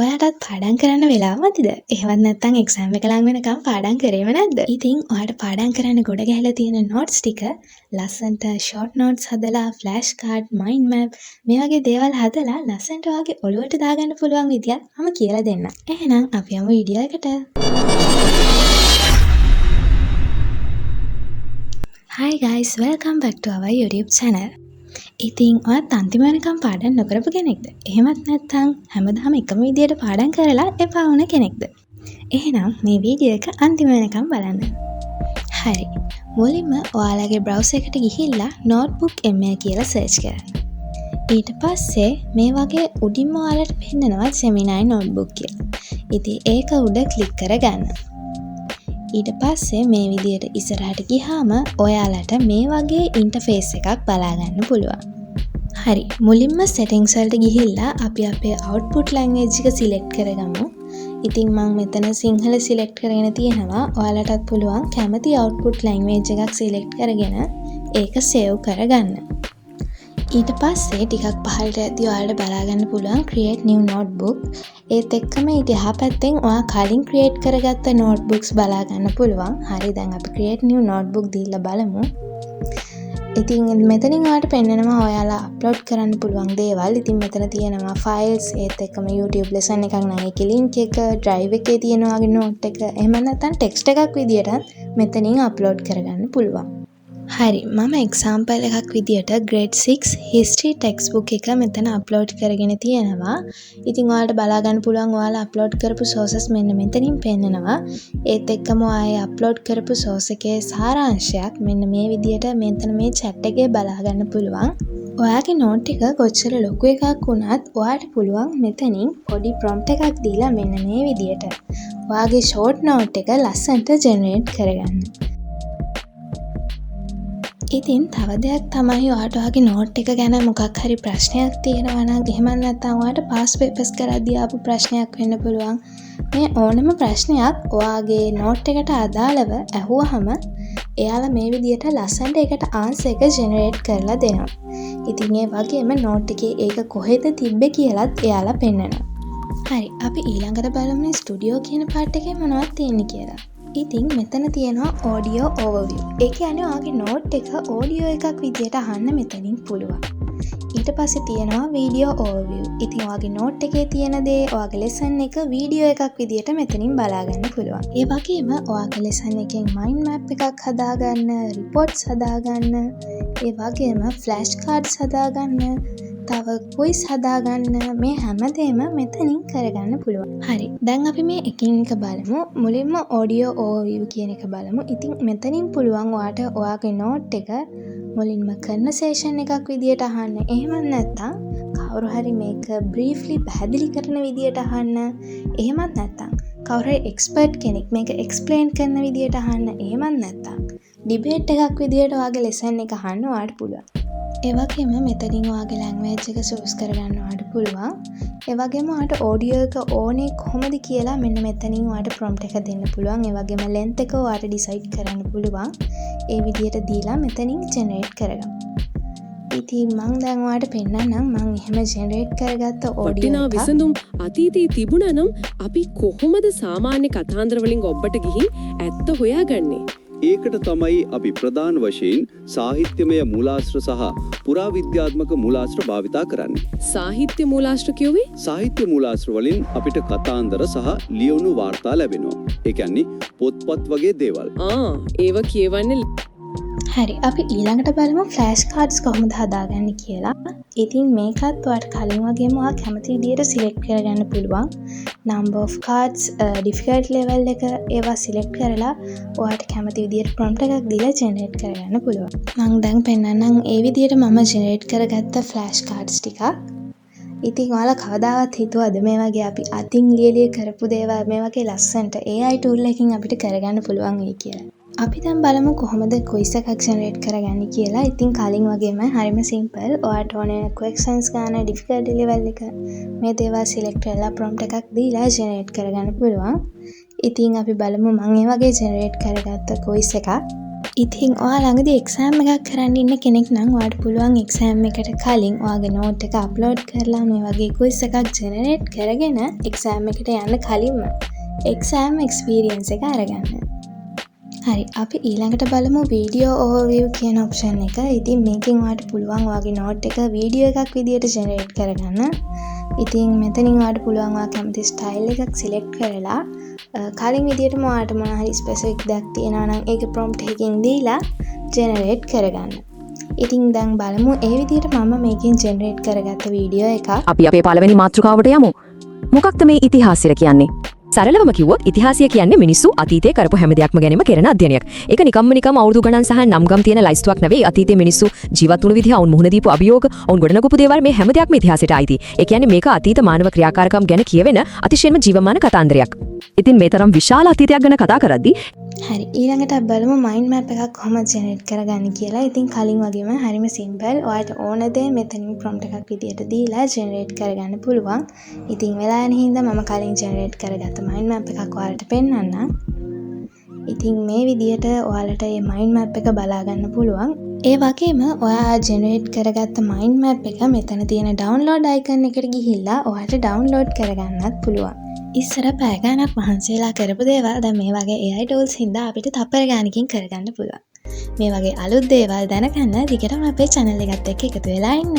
ඔයාටත් පාඩම් කරන්න වෙලාව මතිද? එහෙවත් නැත්නම් එක්සෑම් එක ළඟ වෙනකම් පාඩම් කරේම නැද්ද? ඉතින් ඔයාට පාඩම් කරන්න ගොඩ ගැහිලා තියෙන නෝට්ස් ටික ලස්සන්ට ෂෝට් නෝට්ස් හදලා ෆ්ලෑෂ් කාඩ්, මයින්ඩ් මැප් මේ වගේ දේවල් හදලා ලස්සන්ට ඔයාගේ ඔළුවට දාගන්න පුළුවන් විදියක් මම කියලා දෙන්නම්. එහෙනම් අපි යමු වීඩියෝ එකට. Hi guys, welcome back to our YouTube channel. ඉතින් ඔයත් අන්තිම වෙනකම් පාඩම් නොකරපු කෙනෙක්ද? එහෙමත් නැත්නම් හැමදාම එකම විදියට පාඩම් කරලා එපා වුණ කෙනෙක්ද? එහෙනම් මේ වීඩියෝ එක අන්තිම වෙනකම් බලන්න. හරි. මුලින්ම ඔයාලගේ browser එකට ගිහිල්ලා notebook ML කියලා search කරන්න. ඊට පස්සේ මේ වගේ උඩින්ම ඔයාලට පෙන්නනවා Gemini notebook කියලා. ඉතින් ඒක උඩ ක්ලික් කරගන්න. ඊට පස්සේ මේ විදියට ඉස්සරහට ගියාම ඔයාලට මේ වගේ ඉන්ටර්ෆේස් එකක් බලා ගන්න පුළුවන්. හරි. මුලින්ම settings වලට ගිහිල්ලා අපි අපේ output language එක select කරගමු. ඉතින් මම මෙතන සිංහල select කරගෙන තියෙනවා. ඔයාලටත් පුළුවන් කැමති output language එකක් select කරගෙන ඒක save කරගන්න. ඊට පස්සේ ටිකක් පහළට යද්දී ඔයාලට බලා ගන්න පුළුවන් create new notebook. ඒත් එක්කම ඊට එහා පැත්තෙන් ඔයා කලින් create කරගත්ත notebooks බලා ගන්න පුළුවන්. හරි, දැන් අපි create new notebook දීලා බලමු. ඉතින් මෙතනින් ඔයාලට පෙන්නනවා ඔයාලා upload කරන්න පුළුවන් දේවල්. ඉතින් මෙතන තියෙනවා files, ඒත් එක්කම YouTube lesson එකක් නම් ඒකේ link එක, drive එකේ තියෙන වගේ note එක, එහෙම නැත්නම් text එකක් විදියට මෙතනින් upload කරගන්න පුළුවන්. හරි, මම example එකක් විදියට grade 6 history textbook එක මෙතන upload කරගෙන තියෙනවා. ඉතින් ඔයාලට බලා ගන්න පුළුවන් ඔයාලා upload කරපු sources මෙන්න මෙතනින් පෙන්නනවා. ඒත් එක්කම ඔයා upload කරපු source එකේ සාරාංශයක් මෙන්න මේ විදියට මෙතන මේ chat එකේ බලා ගන්න පුළුවන්. ඔයාගේ note එක කොච්චර ලොකු එකක් වුණත් ඔයාට පුළුවන් මෙතනින් පොඩි prompt එකක් දීලා මෙන්න මේ විදියට ඔයාගේ short note එක ලස්සනට generate කරගන්න. ඉතින් තව දෙයක් තමයි ඔයාට ඔයාගේ නෝට් එක ගැන මොකක් හරි ප්‍රශ්නයක් තියෙනවා නම් එහෙම නැත්නම් ඔයාට පාස් පේපර්ස් කරද්දී ආපු ප්‍රශ්නයක් වෙන්න පුළුවන්. මේ ඕනම ප්‍රශ්නයක් ඔයාගේ නෝට් එකට අදාළව අහුවහම එයාලා මේ විදියට ලස්සනට ඒකට ආන්සර් එක ජෙනරේට් කරලා දෙනවා. ඉතින් ඒ වගේම නෝට් එකේ ඒක කොහෙද තිබ්බේ කියලාත් එයාලා පෙන්නනවා. හරි, අපි ඊළඟට බලමු ස්ටුඩියෝ කියන පාර්ට් එකේ මොනවද තියෙන්නේ කියලා. ඉතින් මෙතන තියෙනවා audio overview. ඒ කියන්නේ ඔයාගේ note එක audio එකක් විදියට අහන්න මෙතනින් පුළුවන්. ඊට පස්සේ තියෙනවා video overview. ඉතින් ඔයාගේ note එකේ තියෙන දේ ඔයාගේ lesson එක video එකක් විදියට මෙතනින් බලා ගන්න පුළුවන්. ඒ වගේම ඔයාගේ lesson එකෙන් mind map එකක් හදාගන්න, reports හදාගන්න, ඒ වගේම flash cards හදාගන්න, තව quiz හදාගන්න, මේ හැමදේම මෙතනින් කරගන්න පුළුවන්. හරි, දැන් අපි මේ එකින් එක බලමු. මුලින්ම audio overview කියන එක බලමු. ඉතින් මෙතනින් පුළුවන් ඔයාට ඔයාගේ note එක මුලින්ම conversation එකක් විදියට අහන්න. එහෙම නැත්නම් කවුරු හරි මේක briefly පැහැදිලි කරන විදියට අහන්න. එහෙමත් නැත්නම් කවුරු හරි expert කෙනෙක් මේක explain කරන විදියට අහන්න. එහෙමත් නැත්නම් debate එකක් විදියට ඔයාගේ lesson එක අහන්න ඔයාට පුළුවන්. ඒ වගේම මෙතනින් ඔයාගේ language එක choose කරගන්න ඔයාට පුළුවන්. ඒ වගේම ඔයාට audio එක ඕනේ කොහොමද කියලා මෙන්න මෙතනින් ඔයාට prompt එක දෙන්න පුළුවන්. ඒ වගේම length එක ඔයාට decide කරන්න පුළුවන්. ඒ විදියට දීලා මෙතනින් generate කරගන්න. ඉතින් මම දැන් ඔයාට පෙන්නන්නම් මම එහෙම generate කරගත්ත audio එක. විසඳුම් අතීතයේ තිබුණා නම් අපි කොහොමද සාමාන්‍ය කතාන්දර වලින් ඔබට ගිහින් ඇත්ත හොයාගන්නේ? ඒකට තමයි අපි ප්‍රධාන වශයෙන් සාහිත්‍යමය මූලාශ්‍ර සහ පුරාවිද්‍යාත්මක මූලාශ්‍ර භාවිතා කරන්නේ. සාහිත්‍ය මූලාශ්‍ර කියුවේ? සාහිත්‍ය මූලාශ්‍ර වලින් අපිට කතාන්දර සහ ලියවුණු වාර්තා ලැබෙනවා. ඒ කියන්නේ පොත්පත් වගේ දේවල්. ඒව කියවන්නේ. හරි, අපි ඊළඟට බලමු flash cards කොහොමද හදාගන්නේ කියලා. ඉතින් මේකත් ඔයාට කලින් වගේම ඔයා කැමති විදියට select කරගන්න පුළුවන්. number of cards, difficulty level එක ඒවා select කරලා ඔයාට කැමති විදියට prompt එකක් දීලා generate කරගන්න පුළුවන්. මම දැන් පෙන්නන්නම් ඒ විදියට මම generate කරගත්ත flash cards ටිකක්. ඉතින් ඔයාලා කවදාවත් හිතුවද මේ වගේ අපි අතින් ලියලිය කරපු දේවල් මේ වගේ ලස්සනට AI tool එකකින් අපිට කරගන්න පුළුවන් වෙයි කියලා. අපි දැන් බලමු කොහොමද quiz එකක් generate කරගන්නේ කියලා. ඉතින් කලින් වගේම හරිම simple. ඔයාට ඕන questions ගන්න difficulty level එක මේ දේවල් select කරලා prompt එකක් දීලා generate කරගන්න පුළුවන්. ඉතින් අපි බලමු මම මේ වගේ generate කරගත්ත quiz එකක්. ඉතින් ඔයා ළඟදී එක්සෑම් එකක් කරන්න ඉන්න කෙනෙක් නම් ඔයාට පුළුවන් එක්සෑම් එකට කලින් ඔයාගේ නෝට් එක අප්ලෝඩ් කරලා මේ වගේ ක්විස් එකක් ජෙනරේට් කරගෙන එක්සෑම් එකට යන්න කලින්ම එක්සෑම් එක්ස්පීරියන්ස් එක අරගන්න. හරි, අපි ඊළඟට බලමු වීඩියෝ ඕවර්විව් කියන ඔප්ෂන් එක. ඉතින් මේකෙන් ඔයාට පුළුවන් ඔයාගේ නෝට් එක වීඩියෝ එකක් විදියට ජෙනරේට් කරගන්න. ඉතින් මෙතනින් ඔයාට පුළුවන් ඔයා කැමති ස්ටයිල් එකක් සිලෙක්ට් කරලා කලින් විදියටම ඔයාට මොන හරි ස්පෙસિෆික් දෙයක් තියෙනවා නම් ඒක ප්‍රොම්ප්ට් එකකින් දීලා ජෙනරේට් කරගන්න. ඉතින් දැන් බලමු ඒ විදියට මම මේකෙන් ජෙනරේට් කරගත්ත වීඩියෝ එකක්. අපි අපේ පළවෙනි මාතෘකාවට යමු. මොකක්ද මේ ඉතිහාසය කියන්නේ? සරලවම කිව්වොත් ඉතිහාසය කියන්නේ මිනිස්සු අතීතයේ කරපු හැම දෙයක්ම ගැනම කරන අධ්‍යයනයක්. ඒක නිකම්ම අවුරුදු ගණන් සහ නම්ගම් තියෙන ලයිස්තුවක් නෙවෙයි. අතීතයේ මිනිස්සු ජීවත් වුණු විදිහ, වුන් මුහුණ දීපු අභියෝග, වුන් ගොඩනගපු දේවල් මේ හැම දෙයක්ම ඉතිහාසයට අයිති. ඒ කියන්නේ මේක අතීත මානව ක්‍රියාකාරකම් ගැන කියවෙන අතිශයින්ම ජීවමාන කතාන්දරයක්. ඉතින් මේ තරම් විශාල අතීතයක් ගැන කතා කරද්දී හරි, ඊළඟට බලමු මයින්ඩ් මැප් එකක් කොහොමද ජෙනරේට් කරගන්නේ කියලා. ඉතින් කලින් වගේම හරිම සිම්පල්. ඔයාලට ඕන දේ මෙතනින් ප්‍රොම්ප්ට් එකක් විදියට දීලා ජෙනරේට් කරගන්න පුළුවන්. ඉතින් වෙලා යන හින්දා මම කලින් ජෙනරේට් කරගත්ත මයින්ඩ් මැප් එකක් ඔයාලට පෙන්නන්නම්. ඉතින් මේ විදියට ඔයාලට මේ මයින්ඩ් මැප් එක බලා ගන්න පුළුවන්. ඒ වගේම ඔයා ජෙනරේට් කරගත්ත මයින්ඩ් මැප් එක මෙතන තියෙන ඩවුන්ලෝඩ් අයිකන් එකට ගිහිල්ලා ඔයාලට ඩවුන්ලෝඩ් කරගන්නත් පුළුවන්. ඉස්සර පැය ගාණක් මහන්සිලා කරපු දේවල් දැන් මේ වගේ AI tools හින්දා අපිට තප්පර ගානකින් කරගන්න පුළුවන්. මේ වගේ අලුත් දේවල් දැනගන්න දිගටම අපේ channel එකත් එක්ක එකතු වෙලා ඉන්න.